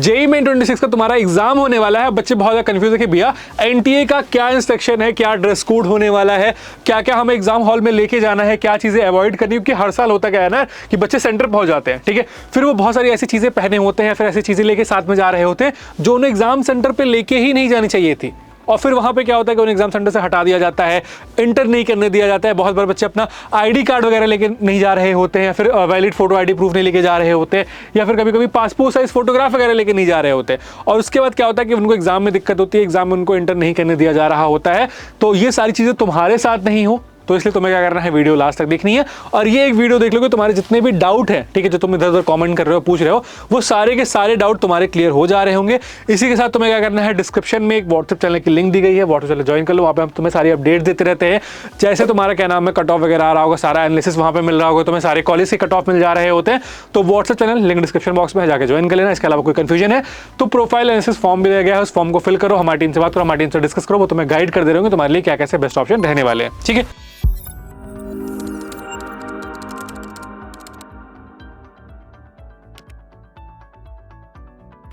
JEE main 26 का तुम्हारा exam होने वाला है। बच्चे बहुत ज्यादा कंफ्यूज है कि भैया एनटीए का क्या इंस्ट्रक्शन है, क्या ड्रेस कोड होने वाला है, क्या क्या हमें एग्जाम हॉल में लेके जाना है, क्या चीजें अवॉइड करनी, क्योंकि हर साल होता क्या है ना कि बच्चे सेंटर पहुंच जाते हैं, ठीक है, फिर वो बहुत सारी ऐसी चीजें पहने होते हैं, फिर ऐसी चीजें लेके साथ में जा रहे होते हैं जो उन्हें एग्जाम सेंटर पे लेके ही नहीं जानी चाहिए थी, और फिर वहां पे क्या होता है कि उन्हें एग्जाम सेंटर से हटा दिया जाता है, इंटर नहीं करने दिया जाता है। बहुत बार बच्चे अपना आईडी कार्ड वगैरह लेके नहीं जा रहे होते हैं, फिर वैलिड फोटो आईडी प्रूफ नहीं लेके जा रहे होते हैं, या फिर कभी कभी पासपोर्ट साइज फोटोग्राफ वगैरह लेके नहीं जा रहे होते, और उसके बाद क्या होता है कि उनको एग्जाम में दिक्कत होती है, एग्जाम में उनको इंटर नहीं करने दिया जा रहा होता है। तो ये सारी चीजें तुम्हारे साथ नहीं हो, तो इसलिए तुम्हें क्या करना है, वीडियो लास्ट तक देखनी है, और ये एक वीडियो देख लोगे तुम्हारे जितने भी डाउट हैं, ठीक है, जो तुम इधर उधर कमेंट कर रहे हो, पूछ रहे हो, वो सारे के सारे डाउट तुम्हारे क्लियर हो जा रहे होंगे। इसी के साथ तुम्हें क्या करना है, डिस्क्रिप्शन में एक व्हाट्सएप चैनल की लिंक दी गई है, व्हाट्सएप चैनल ज्वाइन कर लो, वहाँ पे हम तुम्हें सारी अपडेट देते रहते हैं। जैसे तुम्हारा क्या नाम है, कट ऑफ वगैरह आ रहा होगा, सारा एनालिसिस वहाँ पे मिल रहा होगा, तुम्हें सारे कॉलेज के कट ऑफ मिल जा रहे होते हैं। तो WhatsApp channel link description box में जाकर ज्वाइन कर लेना। इसके अलावा कोई कंफ्यूजन है तो प्रोफाइल एनालिसिस फॉर्म भी दिया गया है, उस फॉर्म को फिल करो, हमारी टीम से बात करो, हमारी टीम से डिस्कस करो, वो तुम्हें गाइड कर दे रहे होंगे तुम्हारे लिए क्या कैसे बेस्ट ऑप्शन रहने वाले हैं, ठीक है।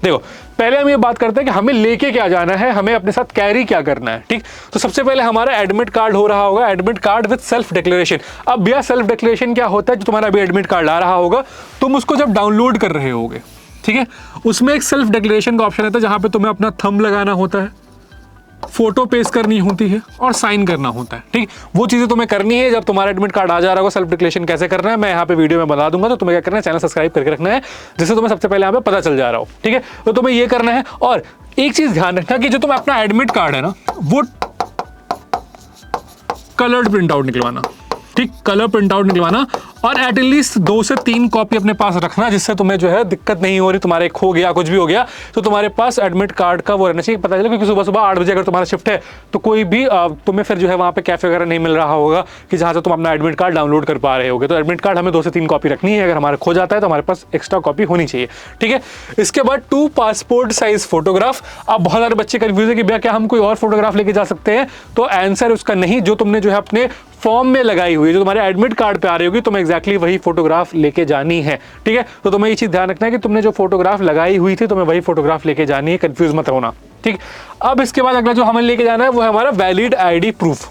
देखो पहले हम ये बात करते हैं कि हमें लेके क्या जाना है, हमें अपने साथ कैरी क्या करना है, ठीक। तो सबसे पहले हमारा एडमिट कार्ड हो रहा होगा, admit card with self declaration. अब भैया सेल्फ डिक्लेरेशन क्या होता है, जो तुम्हारा अभी एडमिट कार्ड आ रहा होगा, तुम उसको जब डाउनलोड कर रहे होगे, ठीक है, उसमें एक सेल्फ डिक्लेरेशन का ऑप्शन रहता है, जहां पे तुम्हें अपना थंब लगाना होता है, फोटो पेस्ट करनी होती है और साइन करना होता है, ठीक। वो चीजें तुम्हें करनी है जब तुम्हारा एडमिट कार्ड आ जा रहा होगा। सेल्फ डिक्लेरेशन कैसे करना है मैं यहाँ पे वीडियो में बता दूंगा, तो तुम्हें क्या करना है, चैनल सब्सक्राइब करके रखना है, जिससे तुम्हें सबसे पहले यहाँ पे पता चल जा रहा हो, ठीक है। तो तुम्हें ये करना है, और एक चीज ध्यान रखना कि जो तुम्हें अपना एडमिट कार्ड है ना, वो कलर्ड प्रिंट आउट निकलवाना, ठीक, कलर प्रिंट आउट निकलवाना, और एटलीस्ट 2 से 3 कॉपी अपने पास रखना, जिससे तुम्हें जो है दिक्कत नहीं हो रही, तुम्हारे खो गया कुछ भी हो गया तो तुम्हारे पास एडमिट कार्ड का वो रहना चाहिए, पता चले, क्योंकि सुबह सुबह 8 बजे अगर तुम्हारा शिफ्ट है तो कोई भी तुम्हें फिर जो है वहाँ पे कैफे वगैरह नहीं मिल रहा होगा कि जहाँ से तुम अपना एडमिट कार्ड डाउनलोड कर पा रहे होगे। तो एडमिट कार्ड हमें 2 से 3 कॉपी रखनी है, अगर हमारा खो जाता है तो हमारे पास एक्स्ट्रा कॉपी होनी चाहिए, ठीक है। इसके बाद 2 पासपोर्ट साइज फोटोग्राफ। अब बहुत सारे बच्चे कंफ्यूज है कि भैया क्या हम कोई और फोटोग्राफ लेके जा सकते हैं, तो आंसर उसका नहीं, जो तुमने जो है अपने फॉर्म में लगाई हुई, जो तुम्हारे एडमिट कार्ड पे आ रही होगी, तुम्हें एग्जैक्टली वही फोटोग्राफ लेके जानी है, ठीक है। तो तुम्हें ये चीज ध्यान रखना है कि तुमने जो फोटोग्राफ लगाई हुई थी तुम्हें वही फोटोग्राफ लेके जानी है, कंफ्यूज मत होना, ठीक। अब इसके बाद अगला जो हमें लेके जाना है वो है हमारा valid ID proof,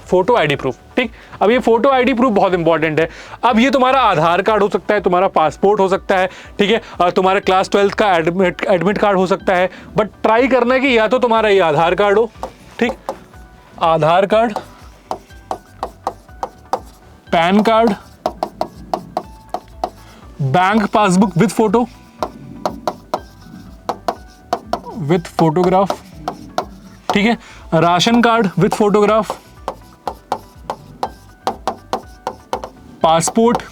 photo ID proof, ठीक। अब ये फोटो आईडी प्रूफ बहुत इंपॉर्टेंट है। अब ये तुम्हारा आधार कार्ड हो सकता है, तुम्हारा पासपोर्ट हो सकता है, ठीक है, और तुम्हारा क्लास 12 का एडमिट कार्ड हो सकता है, बट ट्राई करना है कि या तो तुम्हारा ये आधार कार्ड हो, ठीक, Aadhaar card, PAN card, bank passbook with photo, with photograph, ठीक है, ration card with photograph, passport,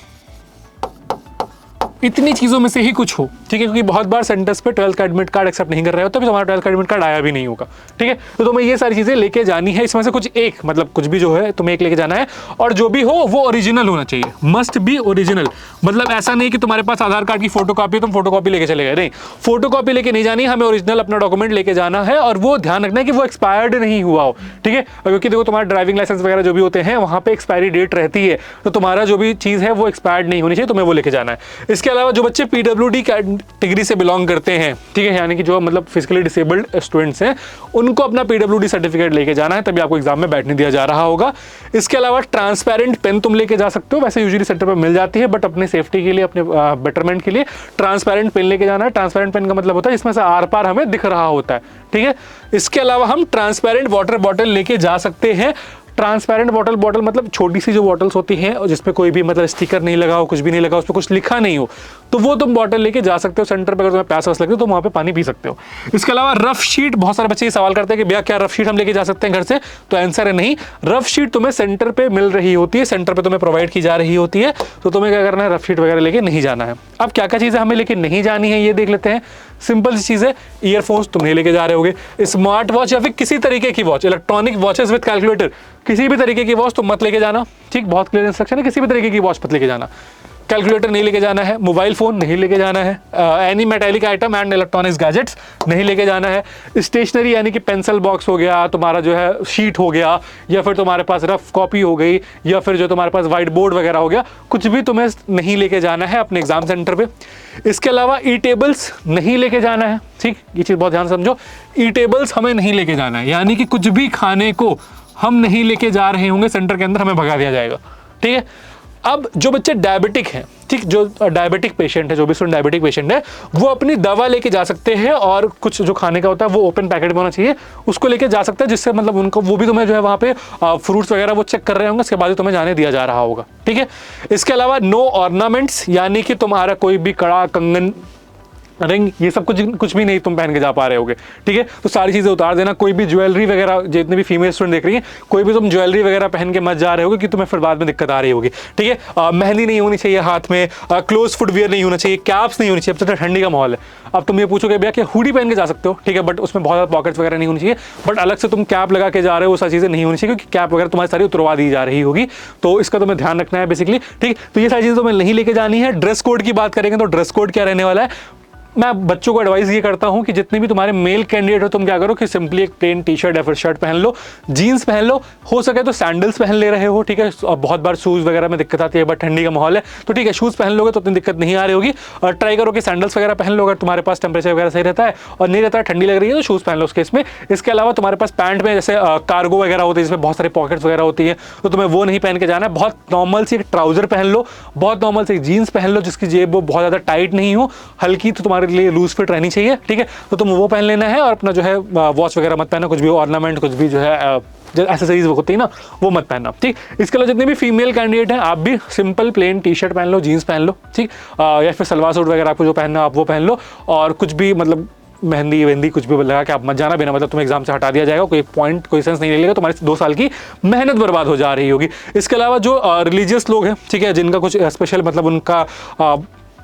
इतनी चीजों में से ही कुछ हो, ठीक है, क्योंकि बहुत बार सेंटर्स पे 12th का एडमिट कार्ड एक्सेप्ट नहीं कर रहे होते, तो तुम्हारा 12th का एडमिट कार्ड आया भी नहीं होगा, ठीक है। तो तुम्हें ये सारी चीजें लेके जानी है, इसमें से कुछ एक, मतलब कुछ भी जो है तुम्हें एक लेके जाना है, और जो भी हो वो ओरिजिनल होना चाहिए, मस्ट बी ओरिजिनल। मतलब ऐसा नहीं कि तुम्हारे पास आधार कार्ड की फोटोकॉपी, तुम फोटोकॉपी लेके चले गए, नहीं, फोटोकॉपी लेके नहीं जानी, हमें ओरिजिनल अपना डॉक्यूमेंट लेके जाना है, और वो ध्यान रखना है कि वो एक्सपायर्ड नहीं हुआ हो, ठीक है, क्योंकि देखो तुम्हारा ड्राइविंग लाइसेंस वगैरह जो भी होते हैं वहां पे एक्सपायरी डेट रहती है, तो तुम्हारा जो भी चीज है वो एक्सपायर्ड नहीं होनी चाहिए, तुम्हें वो लेके जाना है। इसके अलावा जो बच्चे पीडब्ल्यूडी कैटेगरी से बिलोंग करते हैं, ठीक है, यानी कि जो मतलब फिजिकली डिसेबल्ड स्टूडेंट्स हैं, उनको अपना पीडब्ल्यूडी सर्टिफिकेट लेके जाना है, तभी आपको एग्जाम में बैठने दिया जा रहा होगा। इसके अलावा ट्रांसपेरेंट पेन तुम लेके जा सकते हो, वैसे यूजुअली सेंटर पर मिल जाती है, बट अपने सेफ्टी के लिए, अपने बेटरमेंट के लिए ट्रांसपेरेंट पेन लेके जाना है। ट्रांसपेरेंट पेन का मतलब होता है इसमें से आर पार हमें दिख रहा होता है, ठीक है। इसके अलावा हम ट्रांसपेरेंट वाटर बॉटल लेके जा सकते हैं। ट्रांसपेरेंट बॉटल मतलब छोटी सी जो बॉटल्स होती हैं और जिसपे कोई भी मतलब स्टिकर नहीं लगा हो, कुछ भी नहीं लगा, उस पर कुछ लिखा नहीं हो, तो वो तुम बॉटल लेके जा सकते हो सेंटर पे। अगर तुम्हें प्यास लगती है तो वहाँ पे पानी पी सकते हो। इसके अलावा रफ शीट, बहुत सारे बच्चे ये सवाल करते हैं कि भैया क्या रफ शीट हम लेके जा सकते हैं घर से, तो आंसर है नहीं। रफ शीट तुम्हें सेंटर पे मिल रही होती है, सेंटर पे तुम्हें प्रोवाइड की जा रही होती है, तो तुम्हें क्या करना है, रफ शीट वगैरह लेके नहीं जाना है। अब क्या क्या चीजें हमें लेके नहीं जानी है ये देख लेते हैं। सिंपल सी चीज है, ईयरफोन्स तुम नहीं लेके जा रहे होगे, स्मार्ट वॉच या फिर किसी तरीके की watch, electronic watches with calculator, किसी भी तरीके की वॉच तुम मत लेके जाना, ठीक, बहुत क्लियर इंस्ट्रक्शन है, किसी भी तरीके की वॉच मत लेके जाना। कैलकुलेटर नहीं लेके जाना है, मोबाइल फ़ोन नहीं लेके जाना है, any metallic item and electronics gadgets नहीं लेके जाना है, स्टेशनरी यानी कि पेंसिल बॉक्स हो गया, तुम्हारा जो है शीट हो गया, या फिर तुम्हारे पास रफ कॉपी हो गई, या फिर जो तुम्हारे पास वाइट बोर्ड वगैरह हो गया, कुछ भी तुम्हें नहीं लेके जाना है अपने एग्जाम सेंटर पे। इसके अलावा ई टेबल्स नहीं लेके जाना है, ठीक, ये चीज़ बहुत ध्यान समझो, ई टेबल्स हमें नहीं लेके जाना है, यानी कि कुछ भी खाने को हम नहीं लेके जा रहे होंगे सेंटर के अंदर, हमें भगा दिया जाएगा, ठीक है। अब जो बच्चे डायबिटिक हैं, ठीक, जो डायबिटिक पेशेंट है, जो भी स्टूडेंट डायबिटिक पेशेंट है, वो अपनी दवा लेके जा सकते हैं, और कुछ जो खाने का होता है वो ओपन पैकेट में होना चाहिए, उसको लेके जा सकते हैं, जिससे मतलब उनको वो भी तुम्हें जो है वहाँ पे फ्रूट्स वगैरह वो चेक कर रहे होंगे, उसके बाद तुम्हें जाने दिया जा रहा होगा, ठीक है। इसके अलावा नो ऑर्नामेंट्स, यानी कि तुम्हारा कोई भी कड़ा, कंगन, रिंग, ये सब कुछ भी नहीं तुम पहन के जा पा रहे होगे, ठीक है। तो सारी चीज़ें उतार देना। कोई भी ज्वेलरी वगैरह, जितने भी फीमेल स्टूडेंट देख रही हैं, कोई भी तुम ज्वेलरी वगैरह पहन के मत जा रहे होगे कि तुम्हें फिर बाद में दिक्कत आ रही होगी, ठीक है। मेहंदी नहीं होनी चाहिए हाथ में, क्लोज फुटवियर नहीं होना चाहिए, कैप्स नहीं होनी चाहिए। अब तो ठंडी का माहौल है, अब तुम ये पूछोगे भैया कि हुडी पहन के जा सकते हो, ठीक है, बट उसमें बहुत ज़्यादा पॉकेट्स वगैरह नहीं होनी चाहिए, बट अलग से तुम कैप लगा के जा रहे हो, वो सारी चीज़ें नहीं होनी चाहिए, क्योंकि कैप वगैरह तुम्हारी सारी उतरवा दी जा रही होगी, तो इसका तुम्हें ध्यान रखना है बेसिकली, ठीक। तो ये सारी चीज़ें तुम्हें नहीं लेके जानी है। ड्रेस कोड की बात करेंगे तो ड्रेस कोड क्या रहने वाला है, मैं बच्चों को एडवाइस ये करता हूँ कि जितने भी तुम्हारे मेल कैंडिडेट हो, तुम क्या करो कि सिंपली एक प्लेन टी शर्ट या फिर शर्ट पहन लो, जीन्स पहन लो, हो सके तो सैंडल्स पहन ले रहे हो, ठीक है। और बहुत बार शूज़ वगैरह में दिक्कत आती है, बट ठंडी का माहौल है तो ठीक है, शूज़ पहन लोगे तो उतनी दिक्कत नहीं आ रही होगी। और ट्राई करो कि सैंडल्स वगैरह पहन लो, अगर तुम्हारे पास टेम्परेचर वगैरह सही रहता है और नहीं रहता है, ठंडी लग रही है तो शूज़ पहन लो उस केस में। इसके अलावा तुम्हारे पास पैंट में जैसे कार्गो वगैरह होती है, जिसमें बहुत सारे पॉकेट्स वगैरह होती है, तो तुम्हें वो नहीं पहन के जाना है। बहुत नॉर्मल सी ट्राउजर पहन लो, बहुत नॉर्मल सी जीन्स पहन लो, जिसकी जेब वो बहुत ज़्यादा टाइट नहीं हो, हल्की, तो तुम्हारे लिए लूज फिट रहनी चाहिए, ठीक है। तो तुम वो पहन लेना है, और अपना जो है वॉच वगैरह मत पहना, कुछ भी ऑर्नामेंट, कुछ भी जो है जो एक्सेसरीज होती है ना, वो मत पहनना, ठीक। इसके अलावा जितने भी फीमेल कैंडिडेट हैं, आप भी सिंपल प्लेन टी शर्ट पहन लो, जीन्स पहन लो, ठीक, या फिर सलवार सूट वगैरह आपको जो पहनना आप वो पहन लो, और कुछ भी मतलब मेहंदी वेहंदी कुछ भी लगा के आप मत जाना, बिना मतलब तुम्हें एग्जाम से हटा दिया जाएगा, कोई पॉइंट कोई सेंस नहीं लगेगा, तुम्हारी 2 साल की मेहनत बर्बाद हो जा रही होगी। इसके अलावा जो रिलीजियस लोग हैं, ठीक है, जिनका कुछ स्पेशल मतलब उनका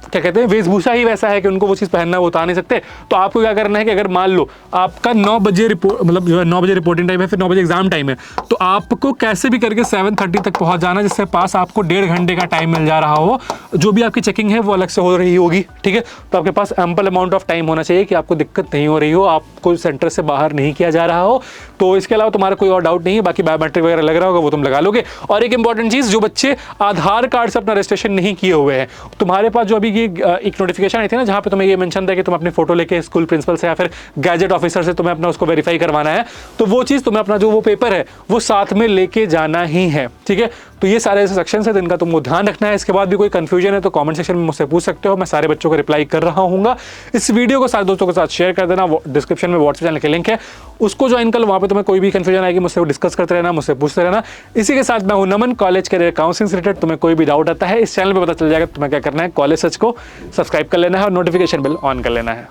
क्या कहते हैं वेशभूषा ही वैसा है कि उनको वो चीज़ पहनना वो उतार नहीं सकते, तो आपको क्या करना है कि अगर मान लो आपका 9 बजे रिपोर्ट मतलब जो है 9 बजे रिपोर्टिंग टाइम है, फिर 9 बजे एग्जाम टाइम है, तो आपको कैसे भी करके 7:30 तक पहुंच जाना, जिससे पास आपको 1.5 घंटे का टाइम मिल जा रहा हो। जो भी आपकी चेकिंग है वो अलग से हो रही होगी, ठीक है। तो आपके पास एम्पल अमाउंट ऑफ टाइम होना चाहिए कि आपको दिक्कत नहीं हो रही हो, आपको सेंटर से बाहर नहीं किया जा रहा हो। तो इसके अलावा तुम्हारा कोई और डाउट नहीं है, बाकी बायोमेट्रिक वगैरह लग रहा होगा वो तुम लगा लोगे। और एक इंपॉर्टेंट चीज़, जो बच्चे आधार कार्ड से अपना रजिस्ट्रेशन नहीं किए हुए हैं, तुम्हारे पास जो अभी ये एक नोटिफिकेशन आई थी ना, जहाँ पे तुम्हें ये मेंशन था कि तुम अपनी फोटो लेके स्कूल प्रिंसिपल से या फिर गैजेट ऑफिसर से तुम्हें अपना उसको वेरीफाई करवाना है, तो वो चीज़ तुम्हें अपना जो वो पेपर है वो साथ में लेके जाना ही है, ठीक है। तो ये सारे ऐसे सेक्शन है जिनका तुमको ध्यान रखना है। इसके बाद भी कोई कंफ्यूजन है तो कमेंट सेक्शन में मुझसे पूछ सकते हो, मैं सारे बच्चों को रिप्लाई कर रहा हूँ। इस वीडियो को सारे दोस्तों के साथ शेयर कर देना, डिस्क्रिप्शन में व्हाट्सएप चैनल के लिंक है, उसको ज्वाइन कर लो, वहाँ पे तुम्हें कोई भी कंफ्यूजन आएगी मुझसे डिस्कस करते रहना, मुझसे पूछते रहना। इसी के साथ मैं हूँ नमन, कॉलेज करियर काउंसलिंग से रिलेटेड। तुम्हें कोई भी डाउट आता है इस चैनल पर पता चल जाएगा, तुम्हें क्या करना है, कॉलेज सर्च को सब्सक्राइब कर लेना है और नोटिफिकेशन बेल ऑन कर लेना है।